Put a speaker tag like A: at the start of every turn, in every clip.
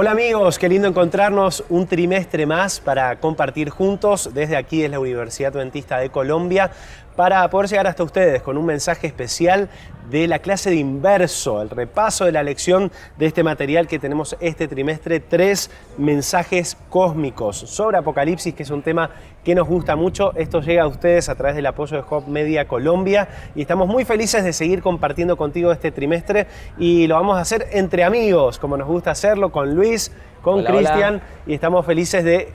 A: Hola amigos, qué lindo encontrarnos un trimestre más para compartir juntos desde aquí, desde la Universidad Adventista de Colombia, para poder llegar hasta ustedes con un mensaje especial de la clase de Inverso, el repaso de la lección de este material que tenemos este trimestre, 3 mensajes cósmicos sobre Apocalipsis, que es un tema que nos gusta mucho. Esto llega a ustedes a través del apoyo de Hope Media Colombia y estamos muy felices de seguir compartiendo contigo este trimestre y lo vamos a hacer entre amigos, como nos gusta hacerlo, con Luis, con Cristian, y estamos felices de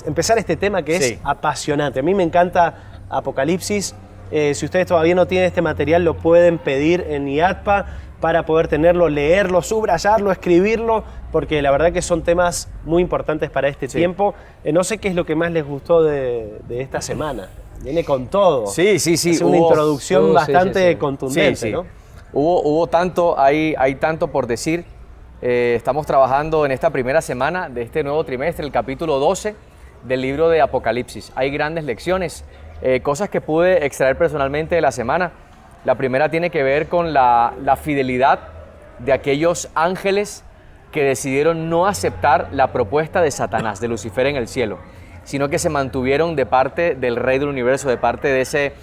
A: empezar este tema que es apasionante. A mí me encanta Apocalipsis. Si ustedes todavía no tienen este material, lo pueden pedir en IADPA para poder tenerlo, leerlo, subrayarlo, escribirlo, porque la verdad que son temas muy importantes para este tiempo. No sé qué es lo que más les gustó de esta semana. Viene con todo.
B: Sí.
A: Es una introducción bastante contundente, ¿no?
B: Hubo tanto, hay tanto por decir. Estamos trabajando en esta primera semana de este nuevo trimestre, el capítulo 12 del libro de Apocalipsis. Hay grandes lecciones, cosas que pude extraer personalmente de la semana. La primera tiene que ver con la fidelidad de aquellos ángeles que decidieron no aceptar la propuesta de Satanás, de Lucifer en el cielo, sino que se mantuvieron de parte del Rey del Universo, de parte de ese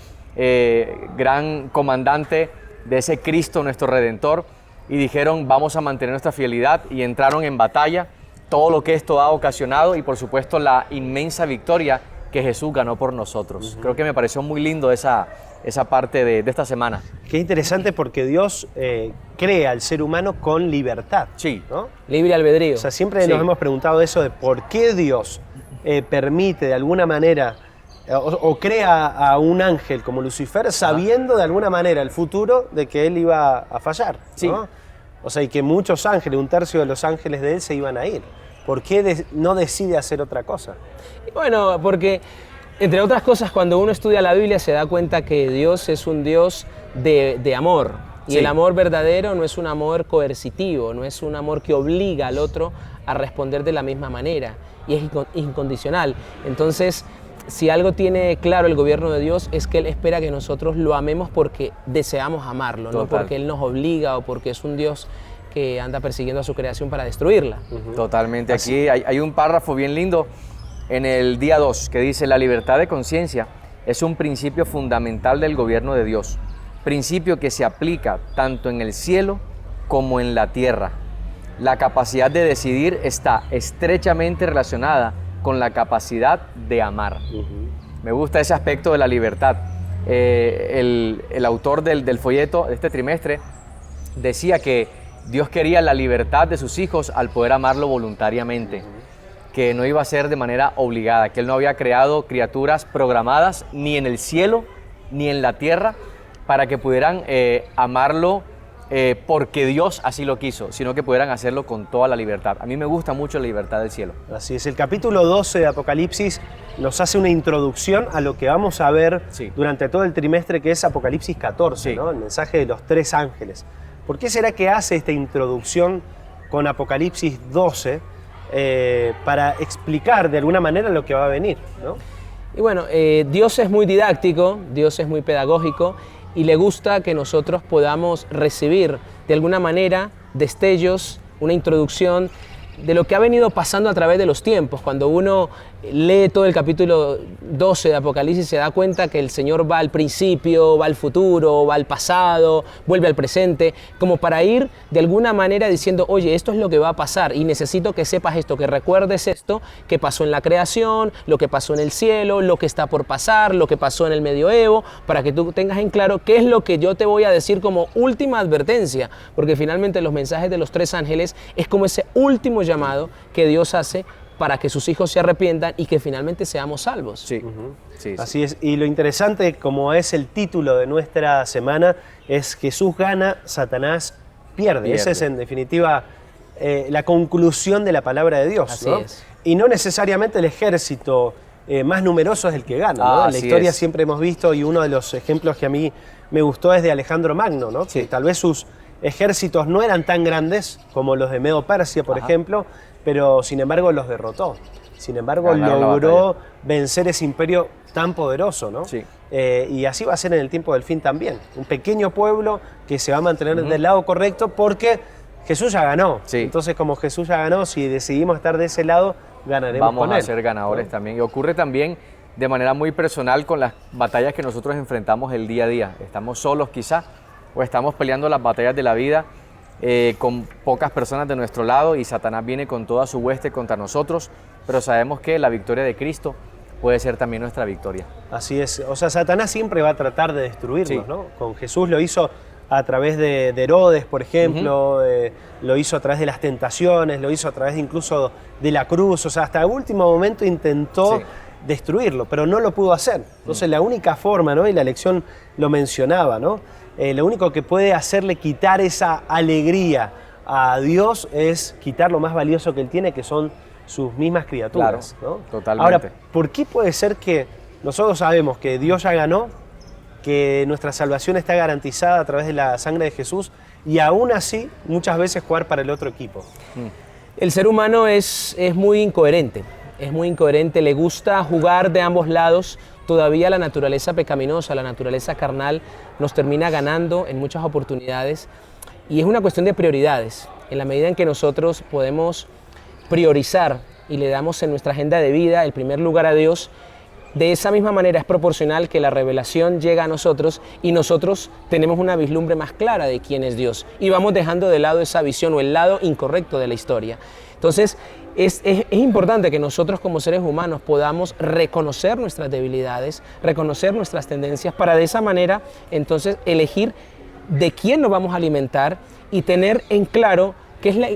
B: gran comandante, de ese Cristo, nuestro Redentor, y dijeron vamos a mantener nuestra fidelidad y entraron en batalla, todo lo que esto ha ocasionado y por supuesto la inmensa victoria que Jesús ganó por nosotros. Creo que me pareció muy lindo esa parte de esta semana.
A: Qué interesante porque Dios crea al ser humano con libertad.
B: Sí,
A: ¿no?
C: Libre albedrío.
A: O sea, siempre nos hemos preguntado eso de por qué Dios permite de alguna manera o crea a un ángel como Lucifer sabiendo de alguna manera el futuro de que él iba a fallar, ¿no? O sea, y que muchos ángeles, un tercio de los ángeles de él se iban a ir. ¿Por qué no decide hacer otra cosa?
C: Bueno, porque entre otras cosas, cuando uno estudia la Biblia se da cuenta que Dios es un Dios de amor. Y el amor verdadero no es un amor coercitivo, no es un amor que obliga al otro a responder de la misma manera. Y es incondicional. Entonces, si algo tiene claro el gobierno de Dios es que Él espera que nosotros lo amemos porque deseamos amarlo, no porque Él nos obliga o porque es un Dios que anda persiguiendo a su creación para destruirla.
B: Totalmente. Aquí hay un párrafo bien lindo en el día 2 que dice: la libertad de conciencia es un principio fundamental del gobierno de Dios, principio que se aplica tanto en el cielo como en la tierra. La capacidad de decidir está estrechamente relacionada con la capacidad de amar. Me gusta ese aspecto de la libertad. El autor del folleto de este trimestre decía que Dios quería la libertad de sus hijos al poder amarlo voluntariamente, que no iba a ser de manera obligada, que Él no había creado criaturas programadas ni en el cielo ni en la tierra para que pudieran amarlo porque Dios así lo quiso, sino que pudieran hacerlo con toda la libertad. A mí me gusta mucho la libertad del cielo.
A: Así es, el capítulo 12 de Apocalipsis nos hace una introducción a lo que vamos a ver durante todo el trimestre, que es Apocalipsis 14, ¿no? El mensaje de los 3 ángeles. ¿Por qué será que hace esta introducción con Apocalipsis 12 para explicar de alguna manera lo que va a venir, ¿no?
C: Y bueno, Dios es muy didáctico, Dios es muy pedagógico, y le gusta que nosotros podamos recibir de alguna manera destellos, una introducción de lo que ha venido pasando a través de los tiempos. Cuando uno lee todo el capítulo 12 de Apocalipsis se da cuenta que el Señor va al principio, va al futuro, va al pasado, vuelve al presente, como para ir de alguna manera diciendo, oye, esto es lo que va a pasar y necesito que sepas esto, que recuerdes esto, que pasó en la creación, lo que pasó en el cielo, lo que está por pasar, lo que pasó en el medioevo, para que tú tengas en claro qué es lo que yo te voy a decir como última advertencia, porque finalmente los mensajes de los 3 ángeles es como ese último llamado que Dios hace para que sus hijos se arrepientan y que finalmente seamos salvos.
B: Sí.
A: Así es. Y lo interesante, como es el título de nuestra semana, es Jesús gana, Satanás pierde. Esa es en definitiva la conclusión de la palabra de Dios,
C: Así
A: ¿no?
C: es.
A: Y no necesariamente el ejército más numeroso es el que gana, ¿no? En la historia siempre hemos visto, y uno de los ejemplos que a mí me gustó es de Alejandro Magno, ¿no? Que tal vez sus ejércitos no eran tan grandes como los de Medo-Persia, por ejemplo, pero sin embargo los derrotó. Sin embargo logró vencer ese imperio tan poderoso, ¿no? Y así va a ser en el tiempo del fin también. Un pequeño pueblo que se va a mantener del lado correcto porque Jesús ya ganó.
B: Sí.
A: Entonces, como Jesús ya ganó, si decidimos estar de ese lado, ganaremos
B: Vamos
A: con
B: a
A: él.
B: ser ganadores también. Y ocurre también de manera muy personal con las batallas que nosotros enfrentamos el día a día. Estamos solos quizá, o estamos peleando las batallas de la vida con pocas personas de nuestro lado, y Satanás viene con toda su hueste contra nosotros, pero sabemos que la victoria de Cristo puede ser también nuestra victoria.
A: Así es. O sea, Satanás siempre va a tratar de destruirnos,
B: Sí.
A: ¿no? Con Jesús lo hizo a través de Herodes, por ejemplo, lo hizo a través de las tentaciones, lo hizo a través incluso de la cruz. O sea, hasta el último momento intentó
B: Sí.
A: destruirlo, pero no lo pudo hacer. Entonces, la única forma, ¿no? Y la lección lo mencionaba, ¿no? Lo único que puede hacerle quitar esa alegría a Dios es quitar lo más valioso que él tiene, que son sus mismas criaturas.
B: Claro,
A: ¿no?
B: totalmente.
A: Ahora, ¿por qué puede ser que nosotros sabemos que Dios ya ganó, que nuestra salvación está garantizada a través de la sangre de Jesús, y aún así muchas veces jugar para el otro equipo?
C: El ser humano es muy incoherente, le gusta jugar de ambos lados. Todavía la naturaleza pecaminosa, la naturaleza carnal nos termina ganando en muchas oportunidades, y es una cuestión de prioridades. En la medida en que nosotros podemos priorizar y le damos en nuestra agenda de vida el primer lugar a Dios, de esa misma manera es proporcional que la revelación llega a nosotros y nosotros tenemos una vislumbre más clara de quién es Dios, y vamos dejando de lado esa visión o el lado incorrecto de la historia. Entonces, es importante que nosotros como seres humanos podamos reconocer nuestras debilidades, reconocer nuestras tendencias, para de esa manera entonces elegir de quién nos vamos a alimentar y tener en claro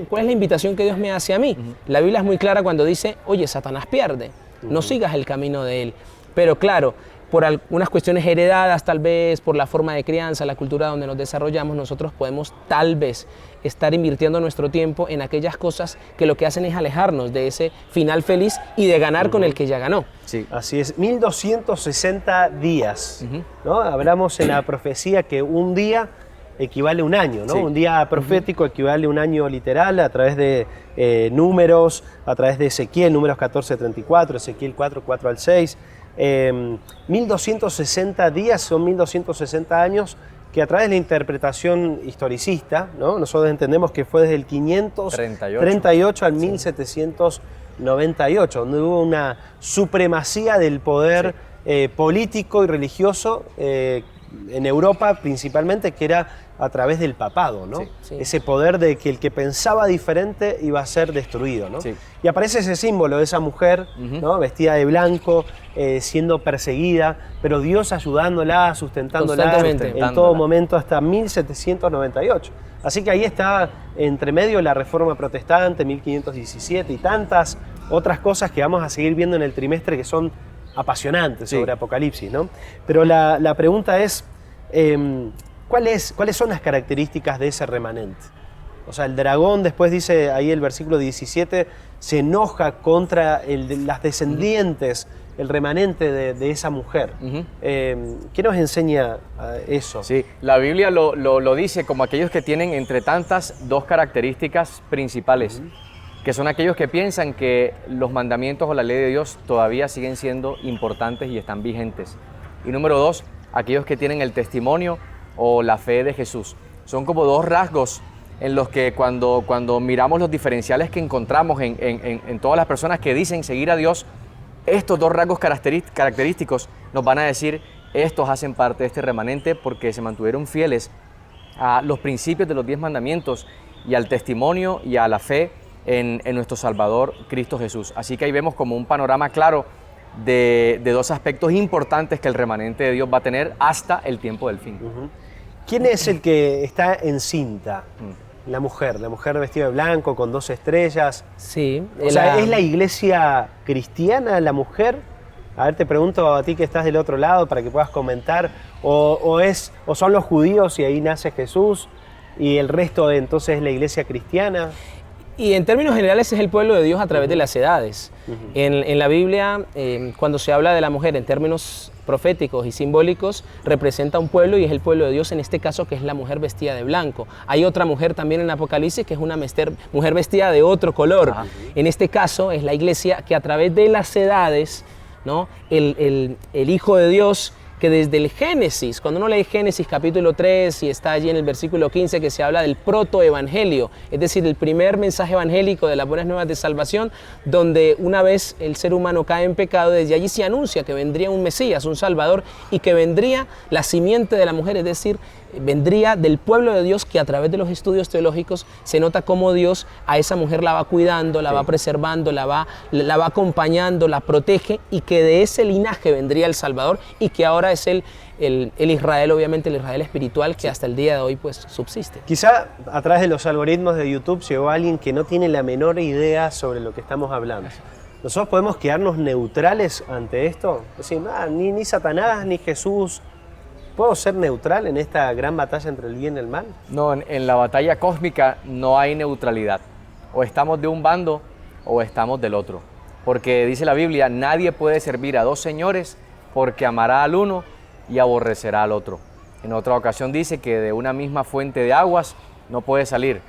C: cuál es la invitación que Dios me hace a mí. La Biblia es muy clara cuando dice, oye, Satanás pierde, no sigas el camino de él. Pero claro, por algunas cuestiones heredadas, tal vez por la forma de crianza, la cultura donde nos desarrollamos, nosotros podemos tal vez estar invirtiendo nuestro tiempo en aquellas cosas que lo que hacen es alejarnos de ese final feliz y de ganar con el que ya ganó.
B: Sí.
A: Así es, 1260 días, ¿no? Hablamos en la profecía que un día equivale a un año, ¿no?
B: Sí.
A: Un día profético equivale a un año literal, a través de números, a través de Ezequiel, números 14:34, Ezequiel 4 al 6. 1260 días son 1260 años que, a través de la interpretación historicista, ¿no? Nosotros entendemos que fue desde el 538 al 1798, donde hubo una supremacía del poder político y religioso en Europa principalmente, que era a través del papado, ¿no?
B: Sí.
C: Sí.
A: Ese poder de que el que pensaba diferente iba a ser destruido, ¿no?
B: Sí.
A: Y aparece ese símbolo de esa mujer, ¿no? Vestida de blanco, siendo perseguida, pero Dios ayudándola, sustentándola
C: Constantemente.
A: en todo momento, hasta 1798. Así que ahí está entre medio la Reforma Protestante, 1517, y tantas otras cosas que vamos a seguir viendo en el trimestre, que son apasionantes sobre Apocalipsis, ¿no? Pero la pregunta es, ¿cuáles son las características de ese remanente? O sea, el dragón, después dice ahí el versículo 17, se enoja contra las descendientes, el remanente de esa mujer. ¿Qué nos enseña eso?
B: Sí, la Biblia lo dice como aquellos que tienen, entre tantas, dos características principales, que son aquellos que piensan que los mandamientos o la ley de Dios todavía siguen siendo importantes y están vigentes. Y número dos, aquellos que tienen el testimonio o la fe de Jesús. Son como dos rasgos en los que cuando miramos los diferenciales que encontramos en todas las personas que dicen seguir a Dios, estos dos rasgos característicos nos van a decir, estos hacen parte de este remanente porque se mantuvieron fieles a los principios de los 10 mandamientos y al testimonio y a la fe en nuestro Salvador Cristo Jesús. Así que ahí vemos como un panorama claro de dos aspectos importantes que el remanente de Dios va a tener hasta el tiempo del fin.
A: ¿Quién es el que está encinta? La mujer vestida de blanco con 2 estrellas.
C: Sí.
A: O sea, ¿es la iglesia cristiana la mujer? A ver, te pregunto a ti que estás del otro lado para que puedas comentar. ¿O son los judíos y ahí nace Jesús y el resto entonces es la iglesia cristiana?
C: Y en términos generales es el pueblo de Dios a través de las edades. En la Biblia, cuando se habla de la mujer en términos proféticos y simbólicos, representa un pueblo y es el pueblo de Dios, en este caso, que es la mujer vestida de blanco. Hay otra mujer también en Apocalipsis que es una mujer vestida de otro color. En este caso es la iglesia que a través de las edades, ¿no? el Hijo de Dios que desde el Génesis, cuando uno lee Génesis capítulo 3 y está allí en el versículo 15 que se habla del protoevangelio, es decir, el primer mensaje evangélico de las buenas nuevas de salvación, donde una vez el ser humano cae en pecado, desde allí se anuncia que vendría un Mesías, un Salvador, y que vendría la simiente de la mujer, es decir, vendría del pueblo de Dios, que a través de los estudios teológicos se nota cómo Dios a esa mujer la va cuidando, la va preservando, la va acompañando, la protege, y que de ese linaje vendría el Salvador, y que ahora es el Israel, obviamente el Israel espiritual, que hasta el día de hoy pues subsiste.
A: Quizá a través de los algoritmos de YouTube llegó alguien que no tiene la menor idea sobre lo que estamos hablando. ¿Nosotros podemos quedarnos neutrales ante esto? Es decir, ni Satanás ni Jesús. ¿Puedo ser neutral en esta gran batalla entre el bien y el mal?
B: No, en la batalla cósmica no hay neutralidad. O estamos de un bando o estamos del otro. Porque dice la Biblia, nadie puede servir a dos señores, porque amará al uno y aborrecerá al otro. En otra ocasión dice que de una misma fuente de aguas no puede salir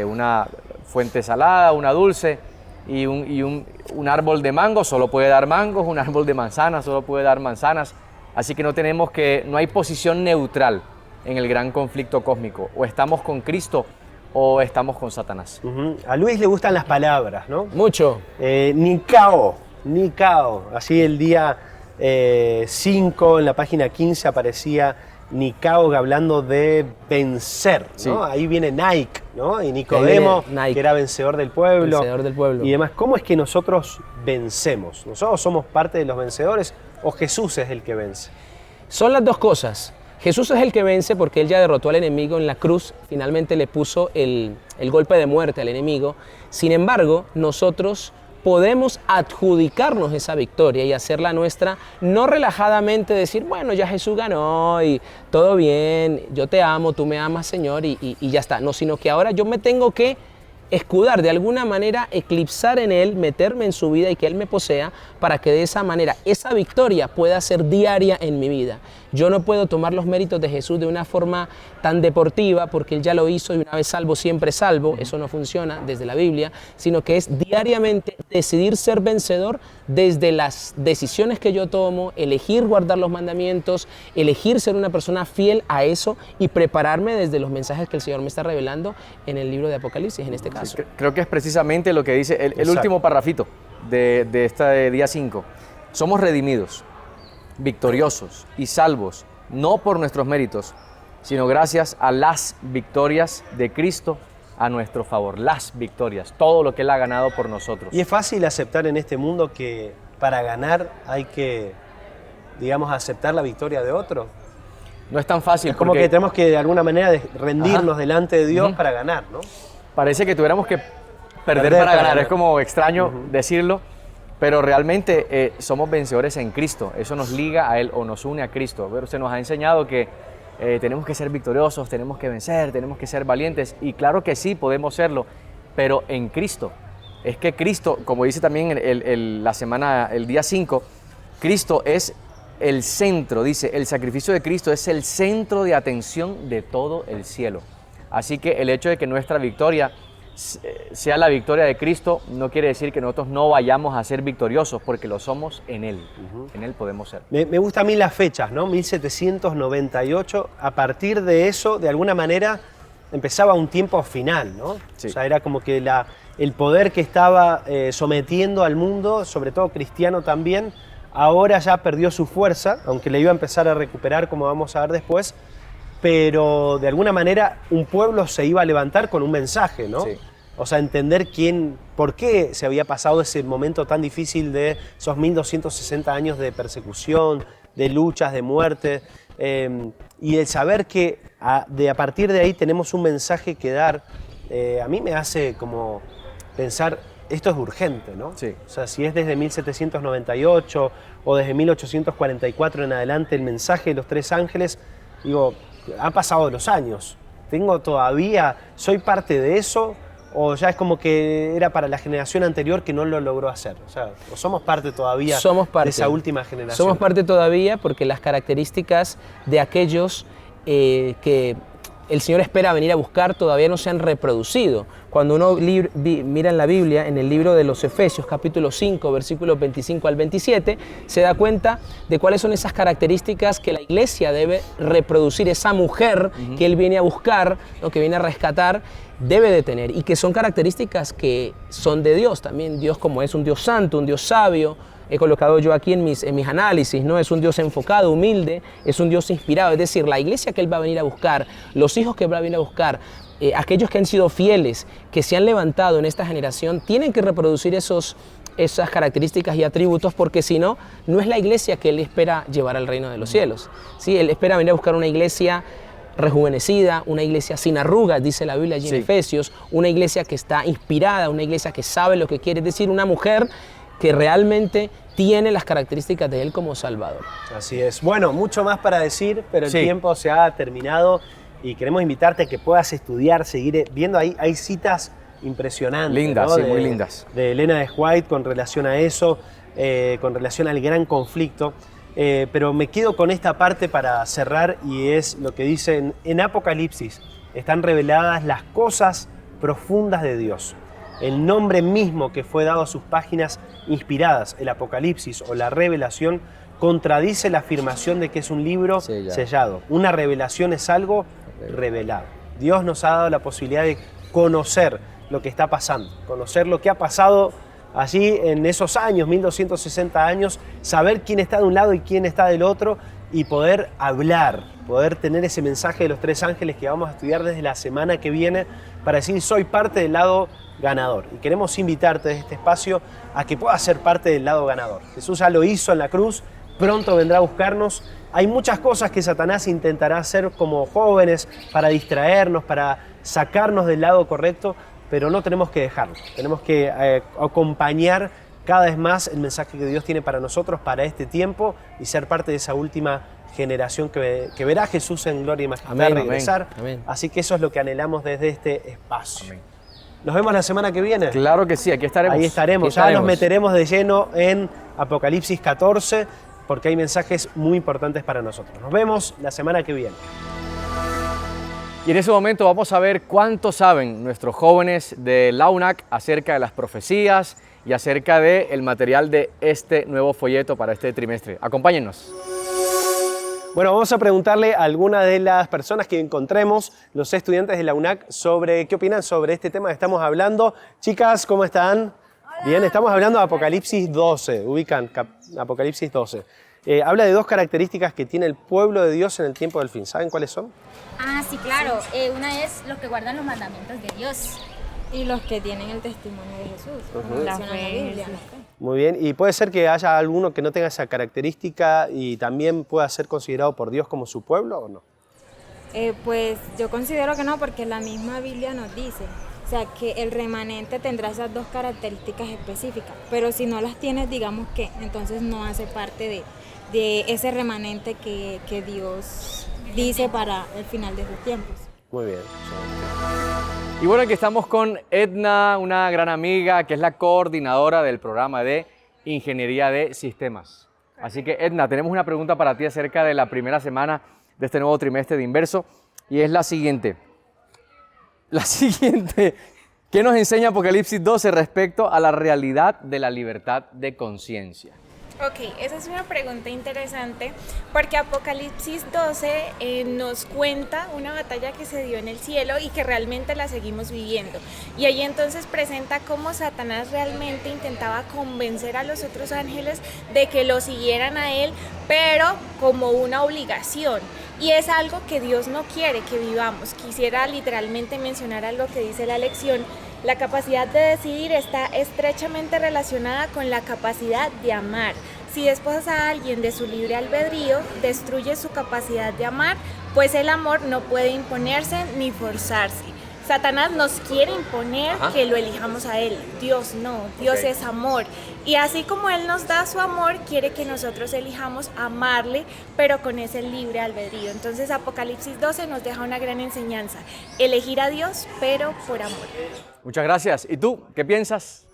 B: una fuente salada, una dulce, y un árbol de mango solo puede dar mangos, un árbol de manzanas solo puede dar manzanas. Así que no hay posición neutral en el gran conflicto cósmico. O estamos con Cristo o estamos con Satanás.
A: A Luis le gustan las palabras, ¿no?
C: Mucho.
A: Nikao. Así el día 5, en la página 15, aparecía Nikao hablando de vencer, ¿no?
C: Sí.
A: Ahí viene Nike, ¿no? Y Nicodemo,
C: Nike,
A: que era vencedor del pueblo.
C: Vencedor del pueblo.
A: Y demás, ¿cómo es que nosotros vencemos? ¿Nosotros somos parte de los vencedores o Jesús es el que vence?
C: Son las dos cosas. Jesús es el que vence porque Él ya derrotó al enemigo en la cruz, finalmente le puso el golpe de muerte al enemigo. Sin embargo, nosotros podemos adjudicarnos esa victoria y hacerla nuestra, no relajadamente decir, bueno, ya Jesús ganó y todo bien, yo te amo, tú me amas, Señor, y ya está. No, sino que ahora yo me tengo que escudar, de alguna manera eclipsar en Él, meterme en su vida y que Él me posea, para que de esa manera esa victoria pueda ser diaria en mi vida. Yo no puedo tomar los méritos de Jesús de una forma tan deportiva, porque Él ya lo hizo y una vez salvo, siempre salvo. Eso no funciona desde la Biblia, sino que es diariamente decidir ser vencedor desde las decisiones que yo tomo, elegir guardar los mandamientos, elegir ser una persona fiel a eso y prepararme desde los mensajes que el Señor me está revelando en el libro de Apocalipsis, en este caso.
B: Creo que es precisamente lo que dice el último parrafito de este día 5. Somos redimidos, victoriosos y salvos, no por nuestros méritos, sino gracias a las victorias de Cristo a nuestro favor. Las victorias, todo lo que Él ha ganado por nosotros.
A: Y es fácil aceptar en este mundo que para ganar hay que, digamos, aceptar la victoria de otro.
B: No es tan fácil.
A: Es como que tenemos que de alguna manera rendirnos delante de Dios para ganar, ¿no?
B: Parece que tuviéramos que perder para ganar. Es como extraño decirlo, pero realmente somos vencedores en Cristo. Eso nos liga a Él o nos une a Cristo. Pero se nos ha enseñado que tenemos que ser victoriosos, tenemos que vencer, tenemos que ser valientes. Y claro que sí, podemos serlo, pero en Cristo. Es que Cristo, como dice también el día 5, Cristo es el centro, dice, el sacrificio de Cristo es el centro de atención de todo el cielo. Así que el hecho de que nuestra victoria sea la victoria de Cristo no quiere decir que nosotros no vayamos a ser victoriosos, porque lo somos en Él. En Él podemos ser.
A: Me gustan a mí las fechas, ¿no? 1798, a partir de eso, de alguna manera, empezaba un tiempo final, ¿no?
B: Sí.
A: O sea, era como que el poder que estaba sometiendo al mundo, sobre todo cristiano también, ahora ya perdió su fuerza, aunque le iba a empezar a recuperar, como vamos a ver después, pero de alguna manera un pueblo se iba a levantar con un mensaje, ¿no?
B: Sí.
A: O sea, entender por qué se había pasado ese momento tan difícil de esos 1260 años de persecución, de luchas, de muerte, y el saber que a partir de ahí tenemos un mensaje que dar, a mí me hace como pensar, esto es urgente, ¿no?
B: Sí.
A: O sea, si es desde 1798 o desde 1844 en adelante el mensaje de los tres ángeles, digo, han pasado los años, ¿soy parte de eso? ¿O ya es como que era para la generación anterior que no lo logró hacer? O sea, ¿o somos parte todavía de esa última generación?
C: Somos parte todavía, porque las características de aquellos que el Señor espera venir a buscar todavía no se han reproducido. Cuando uno mira en la Biblia, en el libro de los Efesios, capítulo 5, versículos 25 al 27, se da cuenta de cuáles son esas características que la iglesia debe reproducir, esa mujer que Él viene a buscar, ¿no?, que viene a rescatar, debe de tener, y que son características que son de Dios también. Dios, como es un Dios santo, un Dios sabio, he colocado yo aquí en mis análisis, ¿no? Es un Dios enfocado, humilde, es un Dios inspirado. Es decir, la iglesia que Él va a venir a buscar, los hijos que Él va a venir a buscar, aquellos que han sido fieles, que se han levantado en esta generación, tienen que reproducir esas características y atributos, porque si no, no es la iglesia que Él espera llevar al reino de los cielos. ¿Sí? Él espera venir a buscar una iglesia rejuvenecida, una iglesia sin arrugas, dice la Biblia allí en Efesios, una iglesia que está inspirada, una iglesia que sabe lo que quiere, es decir, una mujer que realmente tiene las características de Él como Salvador.
A: Así es. Bueno, mucho más para decir, pero el tiempo se ha terminado y queremos invitarte a que puedas estudiar, seguir viendo. Ahí hay citas impresionantes.
B: Lindas,
A: ¿no?
B: sí, muy lindas.
A: De Elena de White con relación a eso, con relación al gran conflicto. Pero me quedo con esta parte para cerrar, y es lo que dicen en Apocalipsis. Están reveladas las cosas profundas de Dios. El nombre mismo que fue dado a sus páginas inspiradas, el Apocalipsis o la Revelación, contradice la afirmación de que es un libro sellado. Una revelación es algo revelado. Dios nos ha dado la posibilidad de conocer lo que está pasando, conocer lo que ha pasado allí en esos años, 1260 años, saber quién está de un lado y quién está del otro, y poder hablar, poder tener ese mensaje de los tres ángeles que vamos a estudiar desde la semana que viene, para decir: soy parte del lado ganador. Y queremos invitarte desde este espacio a que puedas ser parte del lado ganador. Jesús ya lo hizo en la cruz, pronto vendrá a buscarnos. Hay muchas cosas que Satanás intentará hacer como jóvenes para distraernos, para sacarnos del lado correcto, pero no tenemos que dejarlo. Tenemos que acompañar cada vez más el mensaje que Dios tiene para nosotros, para este tiempo, y ser parte de esa última generación que verá a Jesús en gloria y majestad regresar.
C: Amén.
A: Así que eso es lo que anhelamos desde este espacio. Amén. ¿Nos vemos la semana que viene?
B: Claro que sí, aquí estaremos.
A: Ahí estaremos. Ya nos meteremos de lleno en Apocalipsis 14, porque hay mensajes muy importantes para nosotros. Nos vemos la semana que viene.
B: Y en ese momento vamos a ver cuánto saben nuestros jóvenes de la UNAC acerca de las profecías y acerca del material de este nuevo folleto para este trimestre. Acompáñennos.
A: Bueno, vamos a preguntarle a alguna de las personas que encontremos, los estudiantes de la UNAC, sobre qué opinan sobre este tema que estamos hablando. Chicas, ¿cómo están? Hola. Bien, estamos hablando de Apocalipsis 12, ubican Apocalipsis 12. Habla de dos características que tiene el pueblo de Dios en el tiempo del fin. ¿Saben cuáles son?
D: Ah, sí, claro. Una es los que guardan los mandamientos de Dios.
E: Y los que tienen el testimonio de Jesús, como
D: La
E: menciona la
D: fe,
E: Biblia.
D: sí.
A: Muy bien, y puede ser que haya alguno que no tenga esa característica y también pueda ser considerado por Dios como su pueblo, ¿o no?
E: Pues yo considero que no, porque la misma Biblia nos dice, o sea, que el remanente tendrá esas dos características específicas, pero si no las tienes, digamos que entonces no hace parte de ese remanente que Dios dice para el final de sus tiempos.
A: Muy bien.
B: Y bueno, aquí estamos con Edna, una gran amiga que es la coordinadora del programa de Ingeniería de Sistemas. Así que, Edna, tenemos una pregunta para ti acerca de la primera semana de este nuevo trimestre de Inverso, y es la siguiente. ¿Qué nos enseña Apocalipsis 12 respecto a la realidad de la libertad de conciencia?
F: Ok, esa es una pregunta interesante porque Apocalipsis 12 nos cuenta una batalla que se dio en el cielo y que realmente la seguimos viviendo. Y ahí entonces presenta cómo Satanás realmente intentaba convencer a los otros ángeles de que lo siguieran a él, pero como una obligación. Y es algo que Dios no quiere que vivamos. Quisiera literalmente mencionar a lo que dice la lección. La capacidad de decidir está estrechamente relacionada con la capacidad de amar. Si desposas a alguien de su libre albedrío, destruye su capacidad de amar, pues el amor no puede imponerse ni forzarse. Satanás nos quiere imponer que lo elijamos a Él. Dios no, Dios es amor. Y así como Él nos da su amor, quiere que nosotros elijamos amarle, pero con ese libre albedrío. Entonces Apocalipsis 12 nos deja una gran enseñanza. Elegir a Dios, pero por amor.
B: Muchas gracias. ¿Y tú, qué piensas?